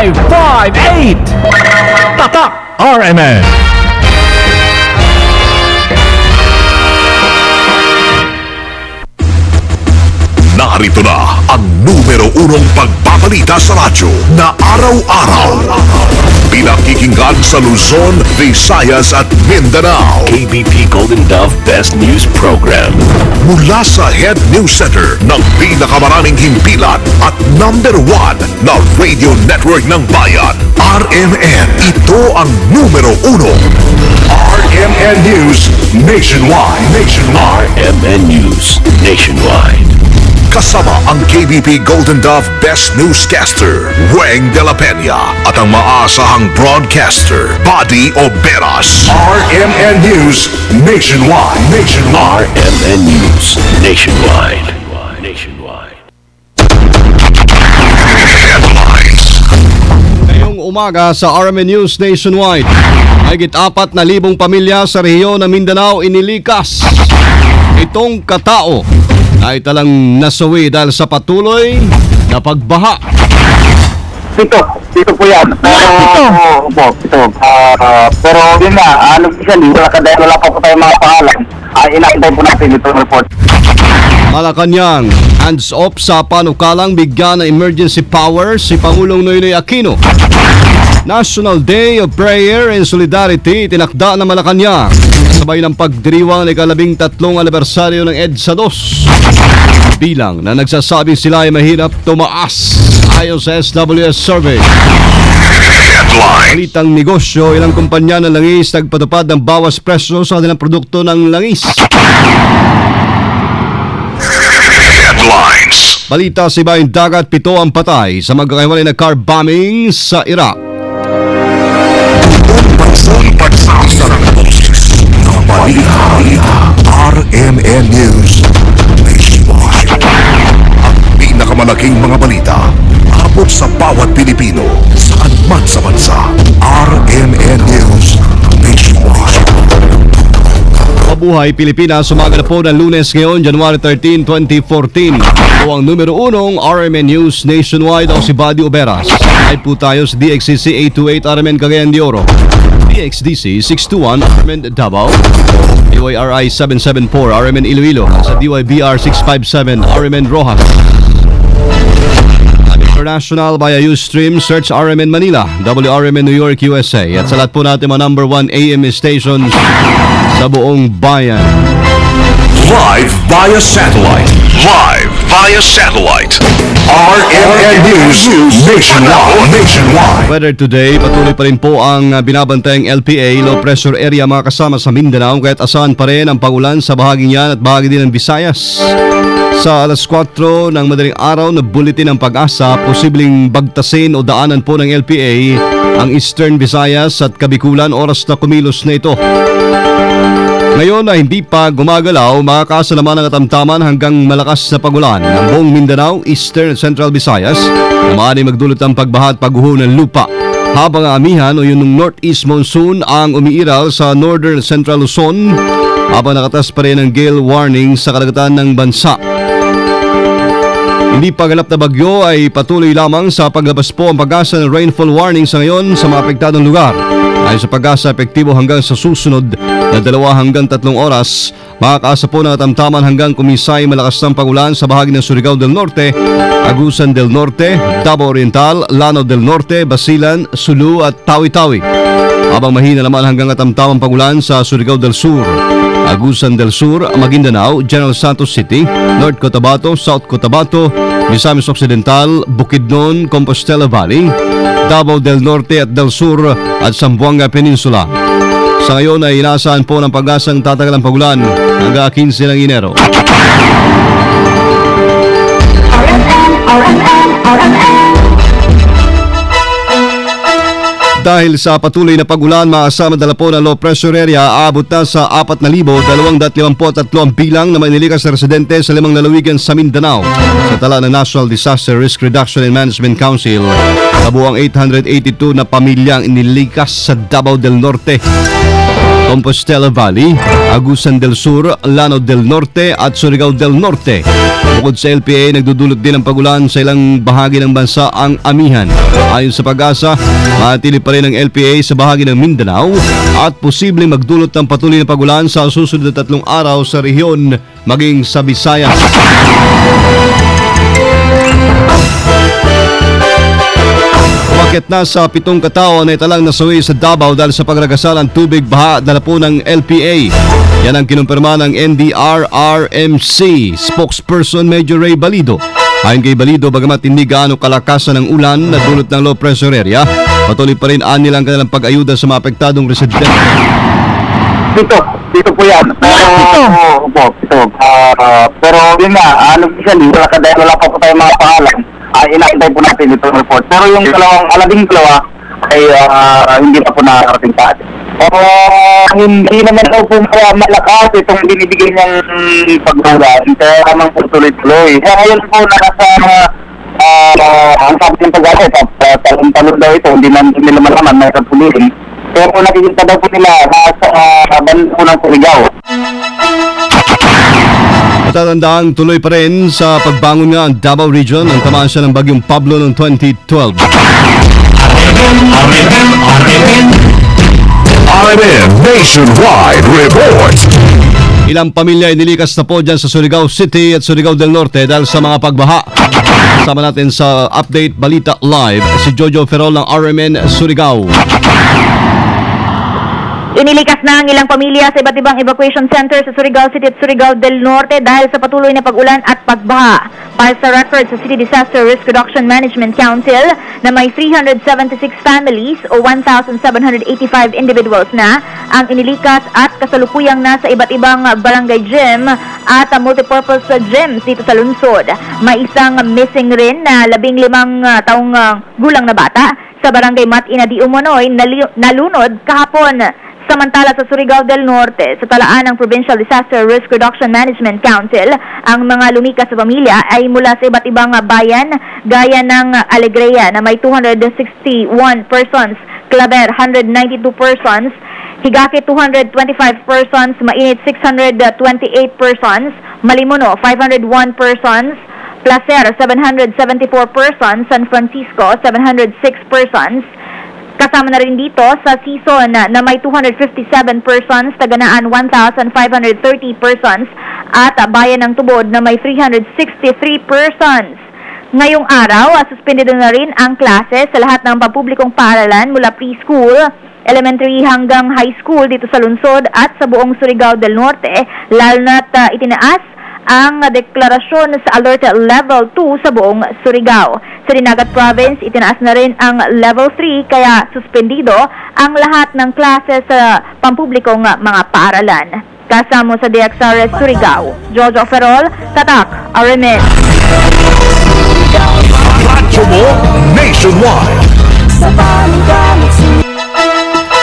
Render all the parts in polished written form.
558. Tatak RMN. Narito na ang numero unong pagbabalita sa radyo na araw-araw. Pinakikinggan sa Luzon, Visayas at Mindanao. KBP Golden Dove Best News Program. Mula sa Head News Center ng pinakamaraming himpilan at number 1 na radio network ng bayan, RMN. Ito ang numero uno. RMN News Nationwide. RMN News Nationwide. Kasama ang KBP Golden Dove Best Newscaster, Weng de la Peña, at ang maasahang broadcaster, Buddy Oberas. RMN News Nationwide. RMN News Nationwide. Headlines. Ngayong umaga sa RMN News Nationwide, higit 4,000 pamilya sa rehiyon ng Mindanao inilikas. Itong katao ay talang nasawi dahil sa patuloy na pagbaha. Dito po yan. Ito. Pero yun nga, officially, wala pa po tayong mga pangalan. Inaantay po natin itong report. Malacanang, hands off sa panukalang bigyan ng emergency power si Pangulong Noynoy Aquino. National Day of Prayer and Solidarity tinakda ng Malacanang sabay ng pagdiriwang ng ika-13 anibersaryo ng EDSA 2. Bilang na nagsasabi sila ay mahirap tumaas ayon sa SWS survey. Balitang negosyo, ilang kumpanya ng langis nagpatupad ng bawas presyo sa kanilang produkto ng langis. Headlines. Balita sa ibaing dagat, 7 ang patay sa magkakahiwalay na car bombing sa Iraq. Pagsasasa ng boses ng balita. RMN News Nationwide. Ang pinakamalaking mga balita abot sa bawat Pilipino saan man sa bansa. RMN News Nationwide. Mabuhay Pilipinas, umaga na po ng Lunes ngayon, January 13, 2014. Ito ang numero unong RMN News Nationwide. Ako si Buddy Oberas. Ay po tayo sa DXCC 828 RMN Cagayan de Oro, DXDC 621 RMN Davao, DYRI 774 RMN Iloilo, sa DYBR 657 RMN Rojas. International via Ustream, search RMN Manila, WRMN New York, USA. At sa lahat po natin mga number 1 AM stations sa buong bayan. Live via satellite. RMN News Nationwide. Weather today, patuloy pa rin po ang binabantayang LPA, low pressure area mga kasama sa Mindanao, kaya't asahan pa rin ang pagulan sa bahaging yan at bahagi din ng Visayas. Sa alas 4 ng madaling araw na bulletin ng Pag-asa, posibleng bagtasin o daanan po ng LPA ang Eastern Visayas at Kabikulan oras na kumilos na ito. Ngayon na hindi pa gumagalaw, makakasa naman ang katamtaman hanggang malakas na pagulan ng buong Mindanao, Eastern at Central Visayas na maaaring magdulot ng pagbaha at pagguho ng lupa. Habang ang amihan o yung northeast monsoon ang umiiral sa Northern Central Luzon, habang nakatas pa rin ang gale warning sa karagatan ng bansa. Hindi pa ganap na bagyo ay patuloy lamang sa paglabas po ang Pag-asa ng rainfall warning sa ngayon sa mga apektadong lugar. Ayon sa Pag-asa, epektibo hanggang sa susunod na 2 hanggang 3 oras. Makakaasa po ng katamtaman hanggang kumisay malakas ng pagulan sa bahagi ng Surigao del Norte, Agusan del Norte, Davao Oriental, Lanao del Norte, Basilan, Sulu at Tawi-Tawi. Habang mahina naman hanggang katamtamang pagulan sa Surigao del Sur, Agusan del Sur, Maguindanao, General Santos City, North Cotabato, South Cotabato, Misamis Occidental, Bukidnon, Compostela Valley, Davao del Norte at del Sur at Zamboanga Peninsula. Sa ngayon ay inaasahan po ng Pag-asang tatagal ang pagulan hanggang 15 ng Enero. Dahil sa patuloy na pagulan, maasama dala po ng low pressure area, aabot na sa 4,253 ang bilang na manilikas na residente sa 5 lalawigan sa Mindanao. Sa tala ng National Disaster Risk Reduction and Management Council, kabuang 882 na pamilyang inilikas sa Davao del Norte. Compostela Valley, Agusan del Sur, Lanao del Norte at Surigao del Norte. Bukod sa LPA, nagdudulot din ang pagulan sa ilang bahagi ng bansa ang amihan. Ayon sa Pag-asa, manatili pa rin ang LPA sa bahagi ng Mindanao at posibleng magdulot ng patuloy na pagulan sa susunod na 3 araw sa rehiyon maging sa Visayas. Umakyat na sa 7 katao na italang nasawi sa Davao dahil sa pagragasalang tubig baha dala po ng LPA. Yan ang kinumpirma ng NDRRMC spokesperson Major Ray Balido. Ayon kay Balido, bagamat hindi gaano kalakasan ng ulan na dulot ng low pressure area, patuloy pa rin nilang kanilang pag-ayuda sa mga apektadong residente. Dito po yan. Pero yun nga, usually, wala pa po tayo mga pangalan. Inaantay po natin itong report. Pero yung labing dalawa ay hindi pa po nakarating sa atin. Hindi naman po malakas itong binibigay niyang pagbulan. Kaya naman po tuloy-tuloy. Kaya ngayon po ang sabi ng pag-asa, talong-talong daw ito, hindi nila malaman, may kapulihin. Kaya po nakikita daw po nila sa banda po ng Surigao. Matatandaan, tuloy pa rin sa pagbangon nga ang Davao Region ang tamaan siya ng bagyong Pablo noong 2012. RMN Nationwide Report. Ilang pamilya inilikas na po dyan sa Surigao City at Surigao del Norte dahil sa mga pagbaha. Kasama natin sa Update Balita Live si Jojo Ferrol ng RMN Surigao. Inilikas na ang ilang pamilya sa iba't ibang evacuation center sa Surigao City at Surigao del Norte dahil sa patuloy na pag-ulan at pagbaha. Para sa record sa City Disaster Risk Reduction Management Council na may 376 families o 1,785 individuals na ang inilikas at kasalukuyang nasa iba't ibang barangay gym at multipurpose gyms dito sa lungsod. May isang missing rin na 15 taong gulang na bata sa barangay Matina di Umunoy nalunod kahapon. Samantala sa Surigao del Norte, sa talaan ng Provincial Disaster Risk Reduction Management Council, ang mga lumikas sa pamilya ay mula sa iba't ibang bayan gaya ng Alegria na may 261 persons, Claver 192 persons, Higaki 225 persons, Mainit 628 persons, Malimuno 501 persons, Placer 774 persons, San Francisco 706 persons. Kasama na rin dito sa Season na may 257 persons, Taganaan 1,530 persons, at Bayan ng Tubod na may 363 persons. Ngayong araw, suspendido na rin ang klase sa lahat ng pampublikong paaralan mula preschool, elementary hanggang high school dito sa lungsod at sa buong Surigao del Norte, lalo na't itinaas ang deklarasyon sa Alert Level 2 sa buong Surigao. Sa Dinagat Province, itinaas na rin ang Level 3 kaya suspendido ang lahat ng klase sa pampublikong mga paaralan. Kasamo sa DXRS Surigao, Jojo Ferrol, Tatak, RMN. Radyo mo Nationwide.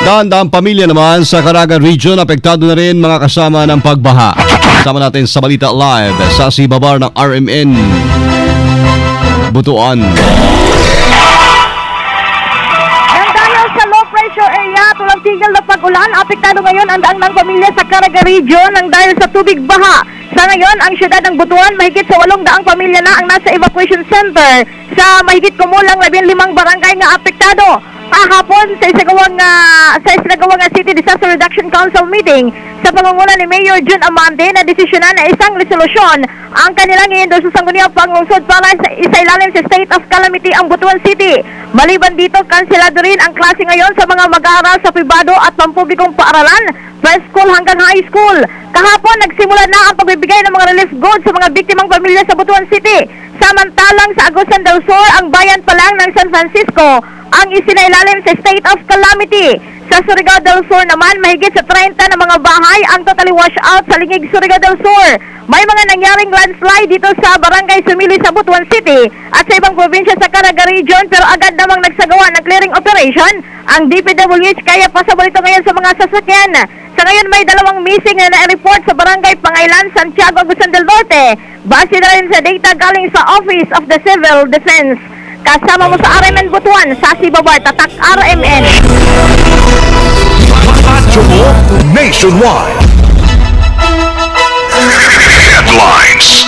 Daan-daang pamilya naman sa Caraga Region apektado na rin mga kasama ng pagbaha. Kasama natin sa Balita Live sa Sibabar ng RMN Butuan. Nang dahil sa low pressure area, tulang tigil na pag-ulan, apektado ngayon ang daang ng pamilya sa Caraga Region nang dahil sa tubig baha. Sa ngayon, ang siyudad ng Butuan, mahigit sa 800 pamilya na ang nasa evacuation center sa mahigit kumulang 15 barangay nga apektado. Kahapon sa isagawang City Disaster Reduction Council meeting sa pangunguna ni Mayor June Amande na desisyonan na isang resolusyon ang kanilang i-endorse sa sangguniang panglungsod para isailalim sa state of calamity ang Butuan City. Maliban dito, kanselado rin ang klase ngayon sa mga mag-aaral sa pribado at pampublikong paaralan, preschool hanggang high school. Kahapon, nagsimula na ang pagbibigay ng mga relief goods sa mga biktimang pamilya sa Butuan City. Samantalang sa Agusan del Sur, ang bayan pa lang ng San Francisco ang isinailalim sa state of calamity. Sa Surigao del Sur naman, mahigit sa 30 na mga bahay ang totally wash out sa lingig Surigao del Sur. May mga nangyaring landslide dito sa Barangay Sumili sa Butuan City at sa ibang probinsya sa Caraga Region, pero agad namang nagsagawa ng clearing operation ang DPWH kaya pasabol ito ngayon sa mga sasakyan. Sa ngayon may 2 missing na na-report sa Barangay Pangailan, Santiago, Agusan del Norte. Base na rin sa data galing sa Office of the Civil Defense. Kasama mo sa RMN Butuan, Sasi Babar, Tatak RMN. Radyo mo nationwide. Headlines.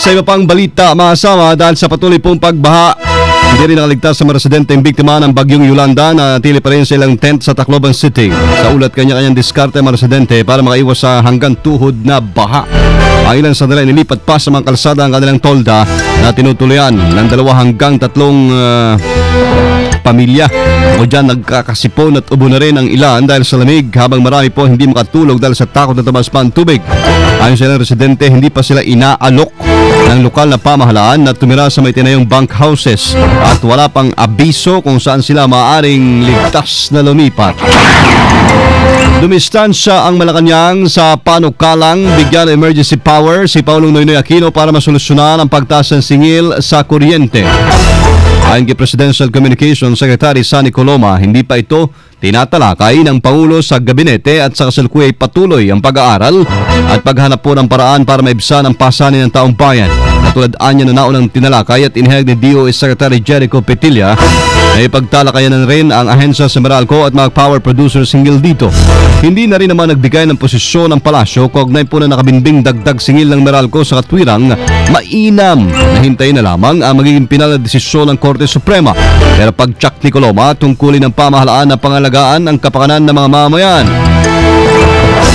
Sa iba pang balita, masama dahil sa patuloy pong pagbaha, hindi rin nakaligtas sa mga residente yung biktima ng bagyong Yolanda na natili pa rin sa ilang tent sa Tacloban City. Sa ulat, kanya-kanyang diskarte ang mga residente para makaiwas sa hanggang tuhod na baha. Ang ilan sa nila nilipat pa sa mga kalsada ang kanilang tolda na tinutuloyan ng 2 hanggang 3 pamilya. O dyan nagkakasipon at ubo na rin ang ilan dahil sa lamig, habang marami po hindi makatulog dahil sa takot na tumaas pa ang tubig. Ayon sa ilang residente, hindi pa sila inaalok ng lokal na pamahalaan na tumira sa may tinayong bank houses at wala pang abiso kung saan sila maaaring ligtas na lumipat. Dumistansya ang Malacanang sa panukalang bigyan ng emergency power si Paulong Noynoy Aquino para masolusyonan ang pagtaas ng singil sa kuryente. Ayon kay Presidential Communications Secretary Sunny Coloma, hindi pa ito tinatalakay ng Pangulo sa gabinete at sa kasalukuyan patuloy ang pag-aaral at paghanap po ng paraan para maibsan ang pasanin ng taong bayan. Katulad anya na naunang tinalakay at inihayag ni DOE Secretary Jericho Petilla na ipagtalakayan rin ang ahensya sa Meralco at mga power producers hinggil dito. Hindi na rin naman nagbigay ng posisyon ng palasyo kaugnay po na nakabinbing dagdag singil ng Meralco sa katwirang mainam na hintayin na lamang ang magiging pinal na desisyon ng Korte Suprema. Pero pag-check ni Coloma, tungkulin ng pamahalaan na pangalagaan ang kapakanan ng mga mamayan.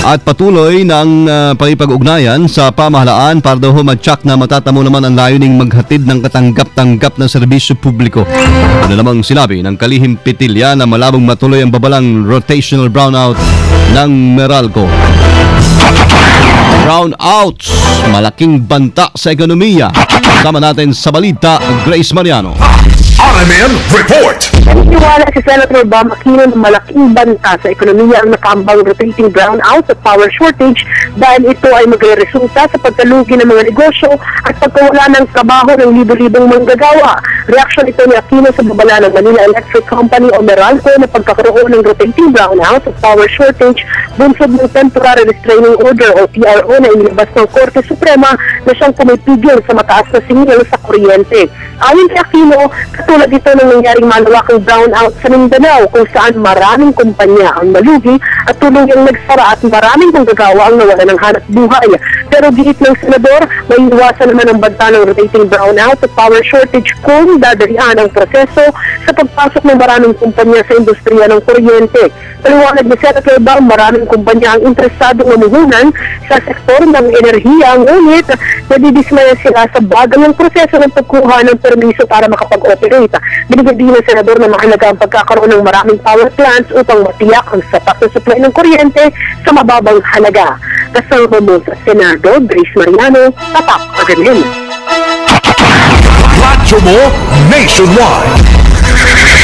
At patuloy ng pakipag-ugnayan sa pamahalaan para daw mag-check na matatamo naman ang layuning maghatid ng katanggap-tanggap ng serbisyo publiko. Ano namang sinabi ng kalihim Petilla na malabong matuloy ang babalang rotational brownout ng Meralco. Brownouts, malaking banta sa ekonomiya. Sama natin sa balita, Grace Mariano. RMN Report. Naniniwala si Senator Bam Aquino na malaking banta sa ekonomiya ang nakaambang rotating brownout at power shortage dahil ito ay magre-resulta sa pagkalugi ng mga negosyo at pagkawala ng trabaho ng libo-libong manggagawa. Reaksyon ito ni Aquino sa babala ng Manila Electric Company o Meralco na pagkakaroon ng rotating brownout at power shortage bunsod ng Temporary Restraining Order o TRO na inilabas ng Korte Suprema na siyang pumipigil sa mataas na singil sa kuryente. Ayon kay Aquino, katulad ito ng nangyaring malawakang brownout sa Mindanao kung saan maraming kumpanya ang nalugi at tuluyang nagsara at maraming manggagawa ang nawala ng hanap buhay. Pero giit ng senador, may iwasan naman ang banta ng rotating brownout at power shortage kung dadalian ang proseso sa pagpasok ng maraming kumpanya sa industriya ng kuryente. Paliwanag ni Senator Bam, maraming kumpanya ang interesadong mamuhunan sa sektor ng enerhiya, ngunit nadidismaya sila sa bagal ng proseso ng pagkuha ng permiso para makapag-operate. Binigyan din ng senador na mahalaga ang pagkakaroon ng maraming power plants upang matiyak ang sapat na supply ng kuryente sa mababang halaga. Kasama mo sa Senado, Grace Mariano, Tatak RMN. Radyo mo nationwide.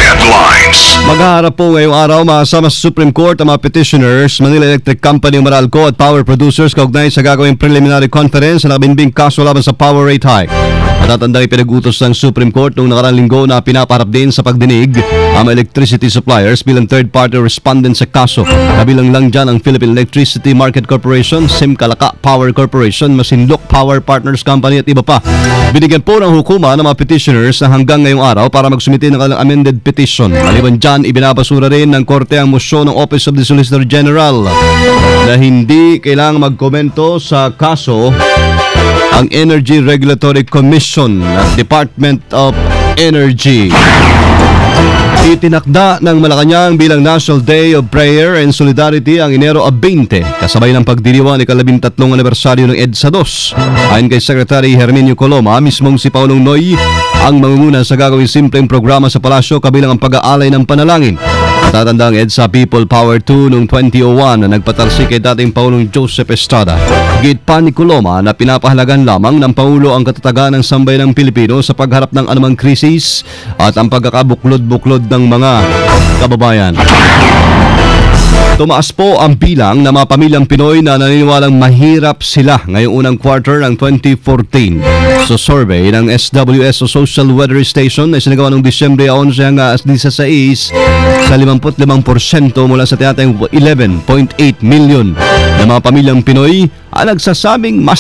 Headlines. Maghaharap po ngayong araw makasama sa Supreme Court ang mga petitioners, Manila Electric Company, Meralco at power producers kaugnay sa gagawing preliminary conference na nakabinbing kaso laban sa power rate hike. Matatandang ipinagutos ng Supreme Court noong nakarang linggo na pinapaharap din sa pagdinig ang electricity suppliers bilang third-party respondent sa kaso. Kabilang lang dyan ang Philippine Electricity Market Corporation, Simcalaca Power Corporation, Masinloc Power Partners Company at iba pa. Binigyan po ng hukuma ng mga petitioners na hanggang ngayong araw para magsumite ng kanilang amended petition. Maliban dyan, ibinabasura rin ng Korte ang motion ng Office of the Solicitor General na hindi kailangang magkomento sa kaso ang Energy Regulatory Commission at Department of Energy. Itinakda ng Malacanang bilang National Day of Prayer and Solidarity ang Enero 20, kasabay ng pagdiriwang ni ika-13 anibersaryo ng EDSA 2. Ayon kay Secretary Herminio Coloma, mismong si Paulong Noy ang mangunguna sa gagawing simpleng programa sa palasyo kabilang ang pag-aalay ng panalangin. Matatandang EDSA People Power 2 noong 2001 na nagpatalsik kay dating Paulong Joseph Estrada. Git pa ni Coloma na pinapahalagan lamang ng Pangulo ang katatagan ng sambayanang Pilipino sa pagharap ng anumang krisis at ang pagkakabuklod-buklod ng mga kababayan. Tumaas po ang bilang ng mga pamilyang Pinoy na naniniwalang mahirap sila ngayong unang quarter ng 2014. So survey ng SWS o Social Weather Station na isinagawa noong Disyembre 11 hanggang 16 sa 55% mula sa tinatayang 11.8 million na mga pamilyang Pinoy ang nagsasabing mas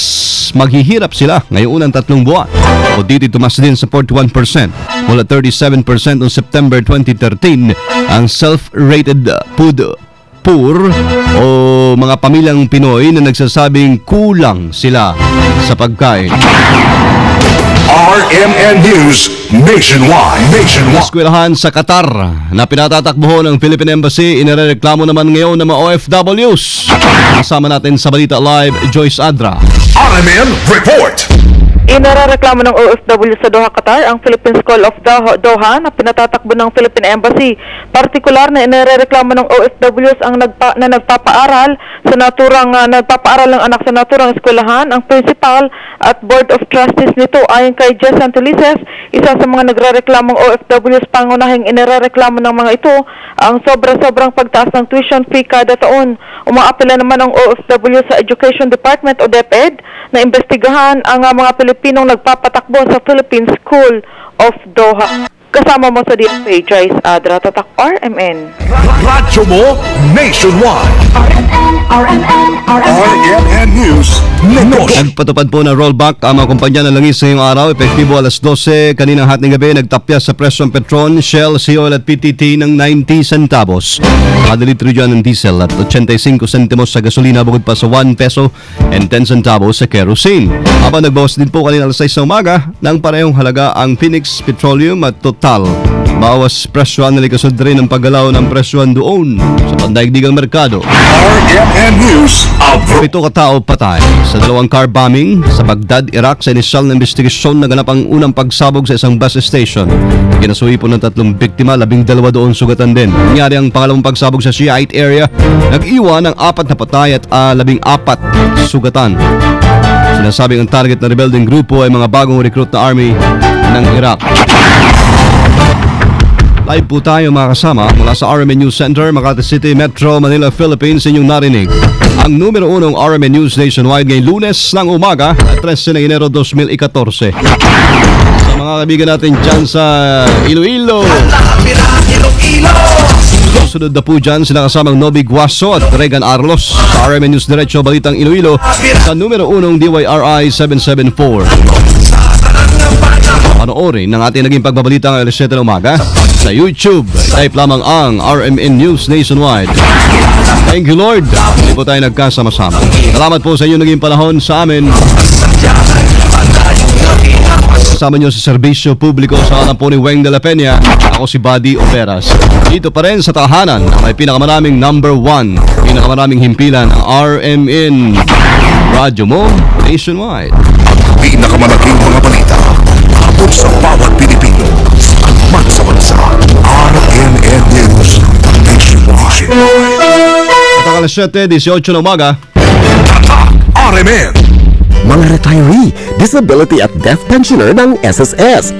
maghihirap sila ngayong unang 3 buwan. O dito tumas din sa 41% mula 37% noong September 2013 ang self-rated food poor o mga pamilyang Pinoy na nagsasabing kulang sila sa pagkain. RMN News Nationwide. Eskwelahan sa Qatar na pinatatakbuhan ng Philippine Embassy, inireklamo naman ngayon ng mga OFWs. Kasama natin sa Balita Live, Joyce Adra. RMN Report. Inareklamo ng OFW sa Doha, Qatar ang Philippine School of Doha na pinatatakbo ng Philippine Embassy. Partikular na inareklamo ng OFWs ang nagpapaaral sa naturang nagpapaaral ng anak sa naturang eskwelahan, ang principal at board of trustees nito. Ayon kay Jess Antelices, isa sa mga nagrereklamong OFWs, pangunahing inareklamo ng mga ito ang sobra-sobrang pagtaas ng tuition fee kada taon. Umaapela naman ang OFW sa Education Department o DepEd na imbestigahan ang mga Pilipinong nagpapatakbo sa Philippine School of Doha. Kasama mo sa DFA, Joyce Adra, Tatak RMN. Radyo mo Nationwide. RMN News Network. Nagpatupad po ng rollback ang mga kumpanya ng langis ngayong araw. Epektibo alas 12 kaninang hating gabi. Nagtapya sa presyo ng Petron, Shell, Seoil at PTT ng 90 centavos. Kada litro dyan ng diesel at 85 centimos sa gasolina, bukod pa sa 1 peso and 10 centavos sa kerosene. Habang nagbawas din po kanina alas 6 ng umaga ng parehong halaga ang Phoenix Petroleum at Total. Bawas presyoan, nalikasod rin ang paggalaw ng presyoan doon sa pandaigdigang merkado. RMN News Update. 7 katao patay sa 2 car bombing sa Baghdad, Iraq sa inisyal na investigasyon na ganap ang unang pagsabog sa isang bus station. Kinasuhi po ng 3 biktima, 12 doon sugatan din. Nangyari ang pangalawang pagsabog sa Shiite area. Nag-iwan ng 4 na patay at 14 sugatan. Sinasabing ang target na rebelding grupo ay mga bagong recruit na army ng Iraq. Live po tayo mga kasama mula sa RMN News Center, Makati City, Metro Manila, Philippines. Inyong narinig ang numero 1 RMN News Nationwide ngayong Lunes ng umaga at 13 ng Enero 2014. Sa mga kaibigan natin dyan sa Iloilo, sunod na po dyan sila kasamang Noby Guaso at Regan Arlos sa RMN News Diretso Balitang Iloilo sa numero 1 DYRI 774. Panoorin ng ating naging pagbabalita ng alas 7 ng umaga sa YouTube. Type lamang ang RMN News Nationwide. Thank you Lord. Hindi po tayo nagkasama-sama. Salamat po sa inyong naging panahon sa amin. Kasama nyo sa serbisyo publiko sa alam po ni Weng de la Peña. Ako si Buddy Operas. Dito pa rin sa tahanan na may pinakamaraming number 1, pinakamaraming himpilan ang RMN Radyo mo Nationwide. Pinakamalaking mga balita abot sa bawat Pilipino. Agmat sa bansa. RMN News Nationwide. At alas 7:18 ng umaga. RMN. Mga retiree, disability at death pensioner ng SSS.